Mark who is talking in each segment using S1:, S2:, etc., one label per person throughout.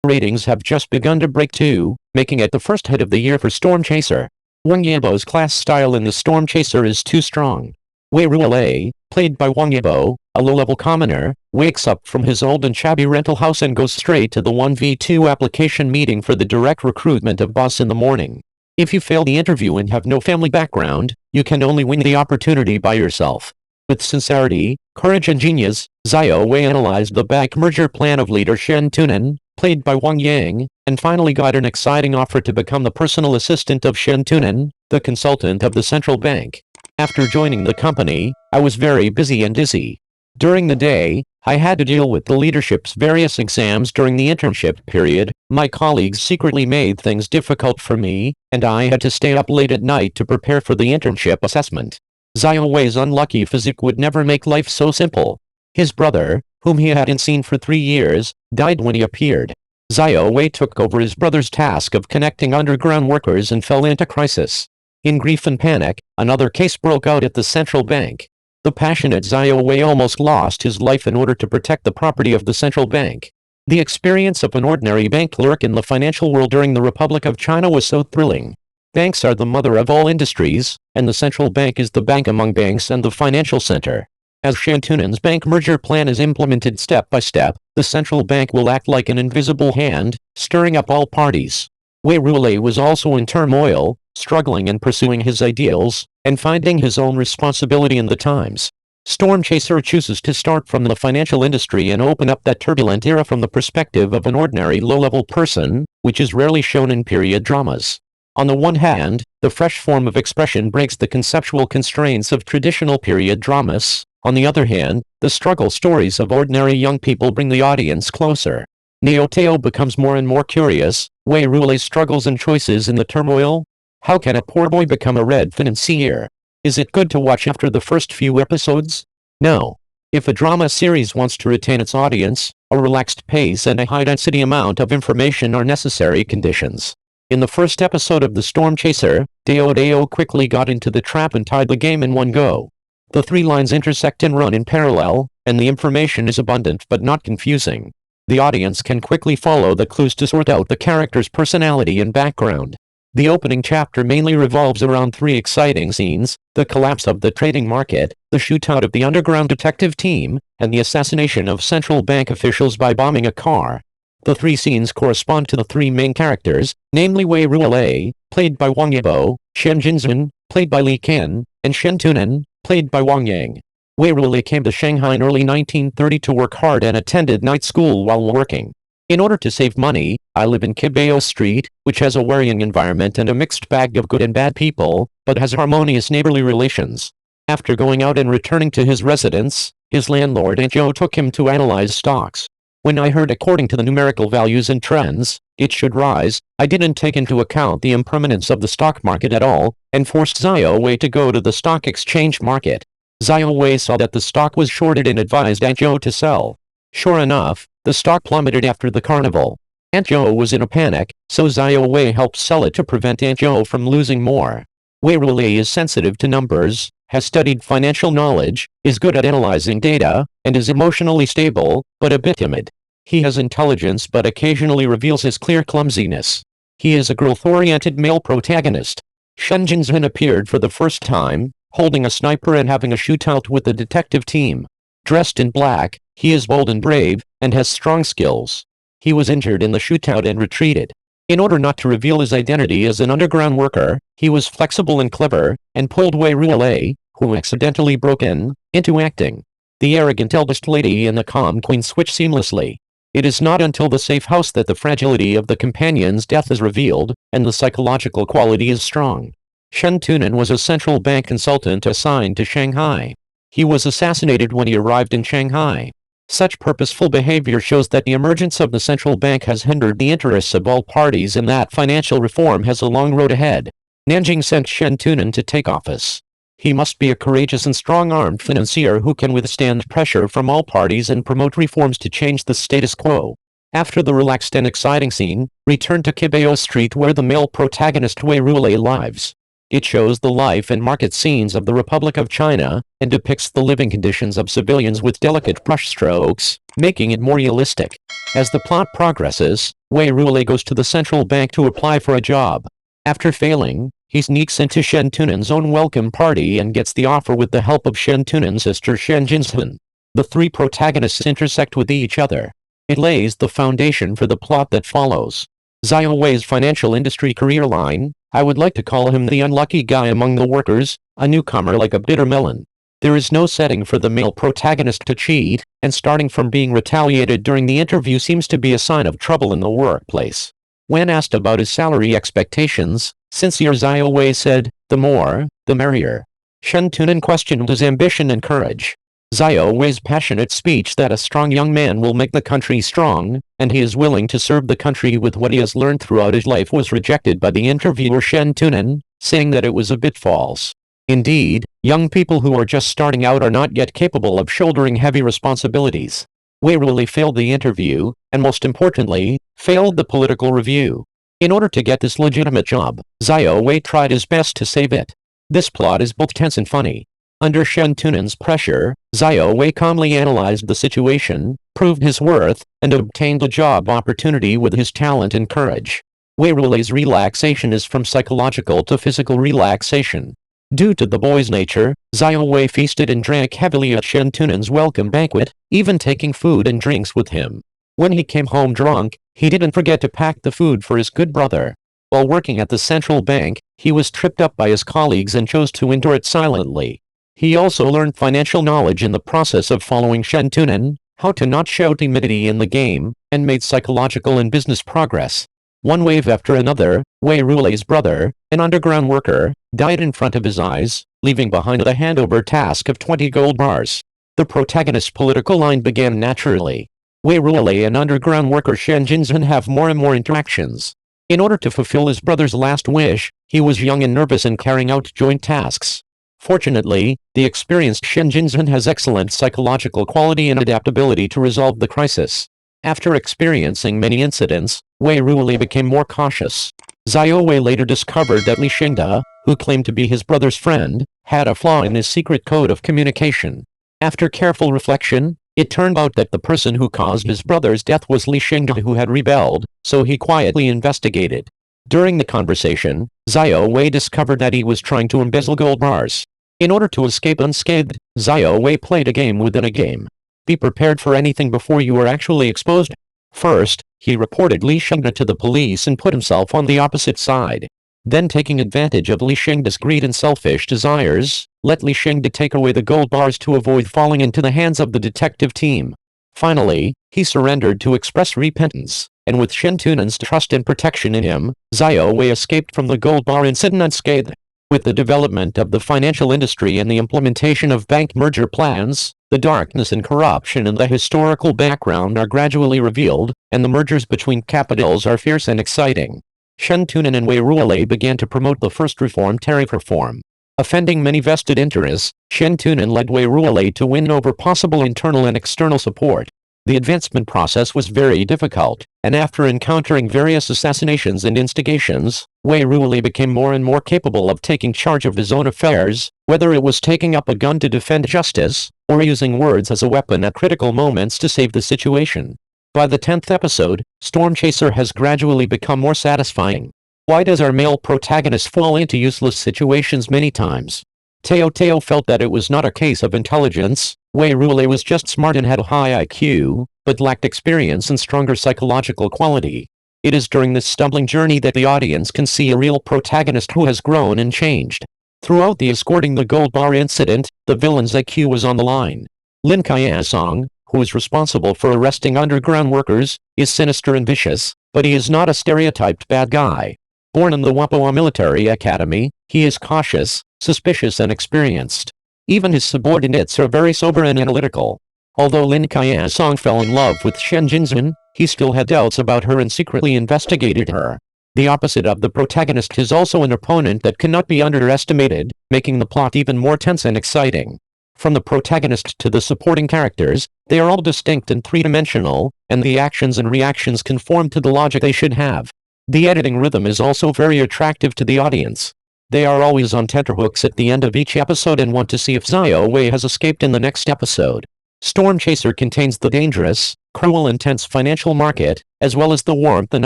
S1: Ratings have just begun to break too, making it the first hit of the year for Storm Chaser. Wang Yibo's class style in the Storm Chaser is too strong. Wei Ruolei, played by Wang Yibo, a low-level commoner, wakes up from his old and shabby rental house and goes straight to the 1v2 application meeting for the direct recruitment of boss in the morning. If you fail the interview and have no family background, you can only win the opportunity by yourself. With sincerity, courage and genius, Xiao Wei analyzed the bank merger plan of leader Shen Tunan, played by Wang Yang, and finally got an exciting offer to become the personal assistant of Shen Tunan, the consultant of the central bank. After joining the company, I was very busy and dizzy. During the day, I had to deal with the leadership's various exams during the internship period. My colleagues secretly made things difficult for me, and I had to stay up late at night to prepare for the internship assessment. Xiao Wei's unlucky physique would never make life so simple. His brother, whom he hadn't seen for 3 years, died when he appeared. Xiao Wei took over his brother's task of connecting underground workers and fell into crisis. In grief and panic, another case broke out at the central bank. The passionate Xiao Wei almost lost his life in order to protect the property of the central bank. The experience of an ordinary bank clerk in the financial world during the Republic of China was so thrilling. Banks are the mother of all industries, and the central bank is the bank among banks and the financial center. As Shen Tunan's bank merger plan is implemented step by step, the central bank will act like an invisible hand, stirring up all parties. Wei Ruolei was also in turmoil, struggling and pursuing his ideals, and finding his own responsibility in the times. Storm Chaser chooses to start from the financial industry and open up that turbulent era from the perspective of an ordinary low-level person, which is rarely shown in period dramas. On the one hand, the fresh form of expression breaks the conceptual constraints of traditional period dramas. On the other hand, the struggle stories of ordinary young people bring the audience closer. Neo Teo becomes more and more curious. Wei Ruolei's struggles and choices in the turmoil. How can a poor boy become a red financier? Is it good to watch after the first few episodes? No. If a drama series wants to retain its audience, a relaxed pace and a high-density amount of information are necessary conditions. In the first episode of The Storm Chaser, Deo quickly got into the trap and tied the game in one go. The 3 lines intersect and run in parallel, and the information is abundant but not confusing. The audience can quickly follow the clues to sort out the character's personality and background. The opening chapter mainly revolves around 3 exciting scenes: the collapse of the trading market, the shootout of the underground detective team, and the assassination of central bank officials by bombing a car. The 3 scenes correspond to the 3 main characters, namely Wei Ruolei, played by Wang Yibo, Shen Jinzhen, played by Li Qian, and Shen Tunan, played by Wang Yang. Wei Ruolei came to Shanghai in early 1930 to work hard and attended night school while working. In order to save money, I live in Qibao Street, which has a worrying environment and a mixed bag of good and bad people, but has harmonious neighborly relations. After going out and returning to his residence, his landlord Aunt Jo took him to analyze stocks. When I heard according to the numerical values and trends, it should rise, I didn't take into account the impermanence of the stock market at all, and forced Xiao Wei to go to the stock exchange market. Xiao Wei saw that the stock was shorted and advised Aunt Jo to sell. Sure enough, the stock plummeted after the carnival. Aunt Jo was in a panic, so Xiao Wei helped sell it to prevent Aunt Jo from losing more. Wei Ruolei is sensitive to numbers, has studied financial knowledge, is good at analyzing data, and is emotionally stable, but a bit timid. He has intelligence but occasionally reveals his clear clumsiness. He is a growth-oriented male protagonist. Shen Jinzhen appeared for the first time, holding a sniper and having a shootout with the detective team. Dressed in black, he is bold and brave, and has strong skills. He was injured in the shootout and retreated. In order not to reveal his identity as an underground worker, he was flexible and clever, and pulled Wei Ruolei, who accidentally broke into acting. The arrogant eldest lady and the calm queen switch seamlessly. It is not until the safe house that the fragility of the companion's death is revealed, and the psychological quality is strong. Shen Tunan was a central bank consultant assigned to Shanghai. He was assassinated when he arrived in Shanghai. Such purposeful behavior shows that the emergence of the central bank has hindered the interests of all parties and that financial reform has a long road ahead. Nanjing sent Shen Tunan to take office. He must be a courageous and strong-armed financier who can withstand pressure from all parties and promote reforms to change the status quo. After the relaxed and exciting scene, return to Qibao Street where the male protagonist Wei Ruolei lives. It shows the life and market scenes of the Republic of China, and depicts the living conditions of civilians with delicate brushstrokes, making it more realistic. As the plot progresses, Wei Ruolei goes to the central bank to apply for a job. After failing, he sneaks into Shen Tunan's own welcome party and gets the offer with the help of Shen Tunan's sister Shen Jinzhen. The three protagonists intersect with each other. It lays the foundation for the plot that follows. Xiao Wei's financial industry career line, I would like to call him the unlucky guy among the workers, a newcomer like a bitter melon. There is no setting for the male protagonist to cheat, and starting from being retaliated during the interview seems to be a sign of trouble in the workplace. When asked about his salary expectations, sincere Xiao Wei said, "The more, the merrier." Shen Tunan questioned his ambition and courage. Xiao Wei's passionate speech that a strong young man will make the country strong, and he is willing to serve the country with what he has learned throughout his life was rejected by the interviewer Shen Tunan, saying that it was a bit false. Indeed, young people who are just starting out are not yet capable of shouldering heavy responsibilities. Wei Ruolei failed the interview, and most importantly, failed the political review. In order to get this legitimate job, Xiao Wei tried his best to save it. This plot is both tense and funny. Under Shen Tunan's pressure, Xiao Wei calmly analyzed the situation, proved his worth, and obtained a job opportunity with his talent and courage. Wei Ruolei's relaxation is from psychological to physical relaxation. Due to the boy's nature, Xiao Wei feasted and drank heavily at Shen Tunan's welcome banquet, even taking food and drinks with him. When he came home drunk, he didn't forget to pack the food for his good brother. While working at the central bank, he was tripped up by his colleagues and chose to endure it silently. He also learned financial knowledge in the process of following Shen Tunan, how to not show timidity in the game, and made psychological and business progress. One wave after another, Wei Ruolei's brother, an underground worker, died in front of his eyes, leaving behind the handover task of 20 gold bars. The protagonist's political line began naturally. Wei Ruolei and underground worker Shen Jinzhen have more and more interactions. In order to fulfill his brother's last wish, he was young and nervous in carrying out joint tasks. Fortunately, the experienced Shen Jinzhen has excellent psychological quality and adaptability to resolve the crisis. After experiencing many incidents, Wei Ruolei became more cautious. Xiao Wei later discovered that Li Xingde, who claimed to be his brother's friend, had a flaw in his secret code of communication. After careful reflection, it turned out that the person who caused his brother's death was Li Xingde, who had rebelled, so he quietly investigated. During the conversation, Xiao Wei discovered that he was trying to embezzle gold bars. In order to escape unscathed, Xiao Wei played a game within a game. Be prepared for anything before you are actually exposed. First, he reported Li Xingde to the police and put himself on the opposite side. Then, taking advantage of Li Xingde's greed and selfish desires, let Li Xingde take away the gold bars to avoid falling into the hands of the detective team. Finally, he surrendered to express repentance, and with Shen Tunan's trust and protection in him, Xiao Wei escaped from the gold bar incident unscathed. With the development of the financial industry and the implementation of bank merger plans, the darkness and corruption in the historical background are gradually revealed, and the mergers between capitals are fierce and exciting. Shen Tunan and Wei Ruolei began to promote the first reform, tariff reform. Offending many vested interests, Shen Tunan led Wei Ruolei to win over possible internal and external support. The advancement process was very difficult, and after encountering various assassinations and instigations, Wei Ruolei became more and more capable of taking charge of his own affairs, whether it was taking up a gun to defend justice, or using words as a weapon at critical moments to save the situation. By the 10th episode, Storm Chaser has gradually become more satisfying. Why does our male protagonist fall into useless situations many times? Teo felt that it was not a case of intelligence. Wei Ruolei was just smart and had a high IQ, but lacked experience and stronger psychological quality. It is during this stumbling journey that the audience can see a real protagonist who has grown and changed. Throughout the escorting the gold bar incident, the villain's IQ was on the line. Lin Qiasong, who is responsible for arresting underground workers, is sinister and vicious, but he is not a stereotyped bad guy. Born in the Wapua Military Academy, he is cautious, suspicious and experienced. Even his subordinates are very sober and analytical. Although Lin Qiasong fell in love with Shen Jinzhen, he still had doubts about her and secretly investigated her. The opposite of the protagonist is also an opponent that cannot be underestimated, making the plot even more tense and exciting. From the protagonist to the supporting characters, they are all distinct and three-dimensional, and the actions and reactions conform to the logic they should have. The editing rhythm is also very attractive to the audience. They are always on tenterhooks at the end of each episode and want to see if Xiao Wei has escaped in the next episode. Storm Chaser contains the dangerous, cruel, intense financial market, as well as the warmth and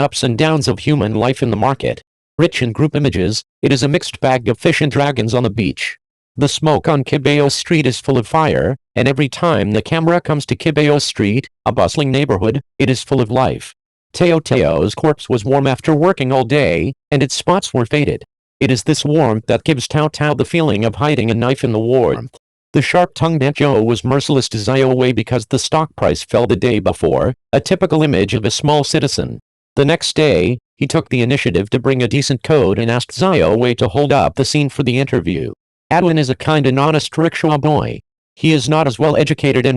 S1: ups and downs of human life in the market. Rich in group images, it is a mixed bag of fish and dragons on the beach. The smoke on Kibeo Street is full of fire, and every time the camera comes to Kibeo Street, a bustling neighborhood, it is full of life. Teo's corpse was warm after working all day, and its spots were faded. It is this warmth that gives Tao the feeling of hiding a knife in the warmth. The sharp-tongued Aunt Joe was merciless to Xiao Wei because the stock price fell the day before, a typical image of a small citizen. The next day, he took the initiative to bring a decent code and asked Xiao Wei to hold up the scene for the interview. Adwin is a kind and honest rickshaw boy. He is not as well-educated as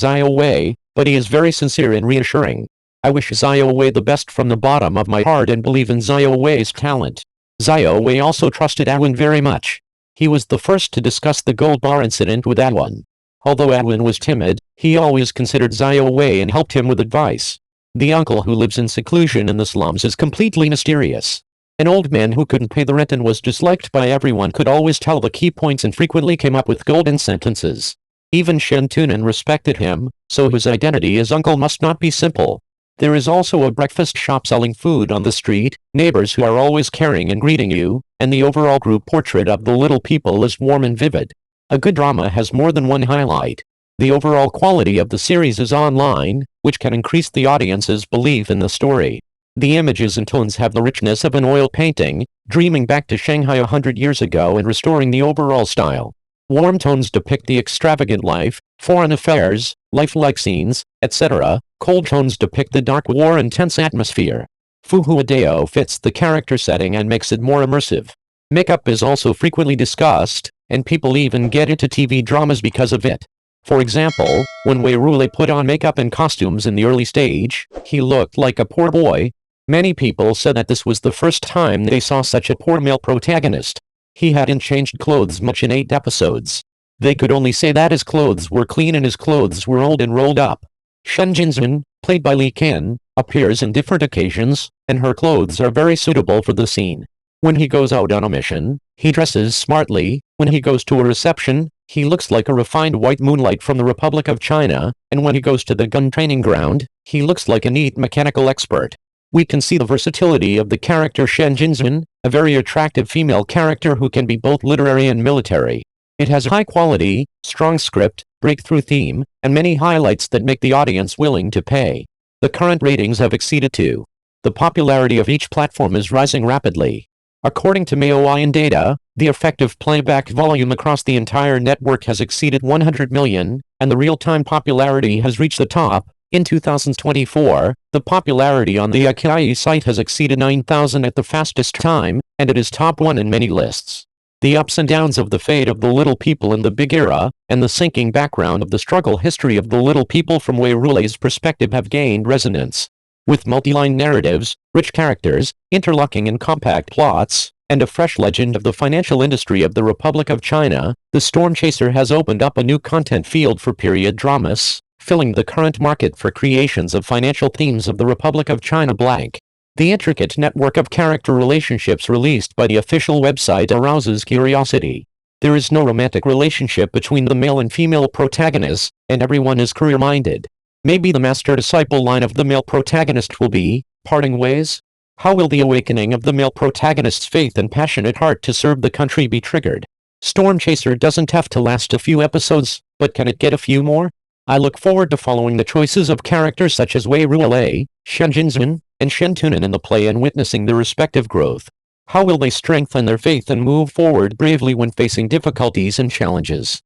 S1: Xiao Wei, but he is very sincere and reassuring. I wish Xiao Wei the best from the bottom of my heart and believe in Xiao Wei's talent. Xiao Wei also trusted Adwin very much. He was the first to discuss the gold bar incident with Adwin. Although Adwin was timid, he always considered Xiao Wei and helped him with advice. The uncle who lives in seclusion in the slums is completely mysterious. An old man who couldn't pay the rent and was disliked by everyone could always tell the key points and frequently came up with golden sentences. Even Shen Tunan respected him, so his identity as uncle must not be simple. There is also a breakfast shop selling food on the street, neighbors who are always caring and greeting you, and the overall group portrait of the little people is warm and vivid. A good drama has more than one highlight. The overall quality of the series is online, which can increase the audience's belief in the story. The images and tones have the richness of an oil painting, dreaming back to Shanghai 100 years ago and restoring the overall style. Warm tones depict the extravagant life, foreign affairs, lifelike scenes, etc. Cold tones depict the dark war and tense atmosphere. Fu Huadeo fits the character setting and makes it more immersive. Makeup is also frequently discussed, and people even get into TV dramas because of it. For example, when Wei Rule put on makeup and costumes in the early stage, he looked like a poor boy. Many people said that this was the first time they saw such a poor male protagonist. He hadn't changed clothes much in 8 episodes. They could only say that his clothes were clean and his clothes were old and rolled up. Shen Jinzhen, played by Li Qian, appears in different occasions, and her clothes are very suitable for the scene. When he goes out on a mission, he dresses smartly. When he goes to a reception, he looks like a refined white moonlight from the Republic of China, and when he goes to the gun training ground, he looks like a neat mechanical expert. We can see the versatility of the character Shen Jinzhen, a very attractive female character who can be both literary and military. It has a high quality, strong script, breakthrough theme, and many highlights that make the audience willing to pay. The current ratings have exceeded 2. The popularity of each platform is rising rapidly. According to Maoyan data, the effective playback volume across the entire network has exceeded 100 million, and the real-time popularity has reached the top. In 2024, the popularity on the Akai site has exceeded 9,000 at the fastest time, and it is top 1 in many lists. The ups and downs of the fate of the little people in the big era, and the sinking background of the struggle history of the little people from Wei Rule's perspective have gained resonance. With multi-line narratives, rich characters, interlocking and compact plots, and a fresh legend of the financial industry of the Republic of China, the Storm Chaser has opened up a new content field for period dramas, filling the current market for creations of financial themes of the Republic of China blank. The intricate network of character relationships released by the official website arouses curiosity. There is no romantic relationship between the male and female protagonists, and everyone is career-minded. Maybe the master-disciple line of the male protagonist will be, parting ways? How will the awakening of the male protagonist's faith and passionate heart to serve the country be triggered? Storm Chaser doesn't have to last a few episodes, but can it get a few more? I look forward to following the choices of characters such as Wei Rule, Shen Jinzhen, and Shen Tunan in the play and witnessing their respective growth. How will they strengthen their faith and move forward bravely when facing difficulties and challenges?